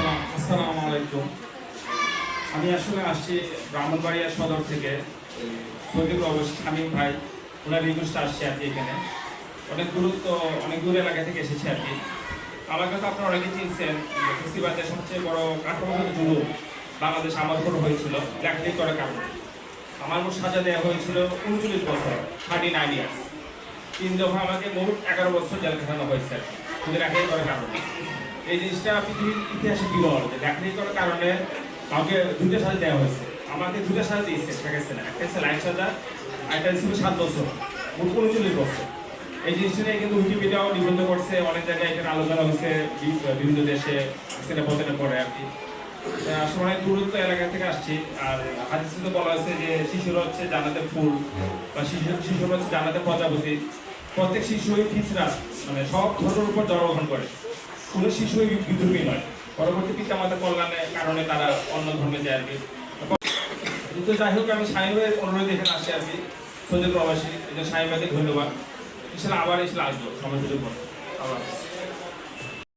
আসসালামু আলাইকুম। আমি আসলে আসছি ব্রাহ্মণবাড়িয়া সদর থেকে। সৌদি প্রবাসী শামীম ভাই ওনার রিকোয়েস্টে আসছি আর কি। এখানে অনেক দূর এলাকা থেকে এসেছি আর কি। আমার কাছে আপনারা অনেকে চিনছেন, ফেস্টিভ্যালের সবচেয়ে বড় কাঠামোগত জুলুম বাংলাদেশ আমার উপর হয়েছিল চাকরি করার কারণে। আমার উপর সাজা দেওয়া হয়েছিল 39 বছর, 39 ইয়ার্স। 3 দফা আমাকে মোট 11 বছর জেল খাটানো হয়েছে আর কি, শুধু চাকরি করার কারণে। এই জিনিসটা পৃথিবীর ইতিহাসে বিরল যে চাকরি করার কারণে কাউকে 2টা সাজা দেওয়া হয়েছে। আমাকে 2টা সাজা দিয়েছে, ঠিক আছে না? একটা হচ্ছে লাইফ সাজা, একটা ছিল 7 বছর, মোট 39 বছর। এই জিনিসটা নিয়ে কিন্তু উইকিপিডিয়াও নিবন্ধ করছে, অনেক জায়গায় এখানে আলোচনা হয়েছে বিভিন্ন দেশে, সেটা বলতে পড়ে আর কি। আসলে অনেক দূরত্ব এলাকা থেকে আসছি। আর হাদিসে তো বলা হয়েছে যে শিশুরা হচ্ছে জান্নাতের ফুল, বা শিশুরা হচ্ছে জান্নাতের প্রজাপতি। প্রত্যেক শিশুই ফিতরাত, মানে সব ধর্মের উপর জন্মগ্রহণ করে। কোনো শিশুই বিদ্রোহী নয়। পরবর্তী পিতামাতার কল্যাণের কারণে তারা অন্য ধর্মে যায় আর কি। কিন্তু যাই হোক, আমি শামীম ভাইয়ের অনুরোধ এখানে আসছি আর কি, সৌদি প্রবাসী। এই জন্য শামীম ভাইকে ধন্যবাদ। ইনশাল্লাহ আবার আসবো সময় সুযোগ মতো। আবার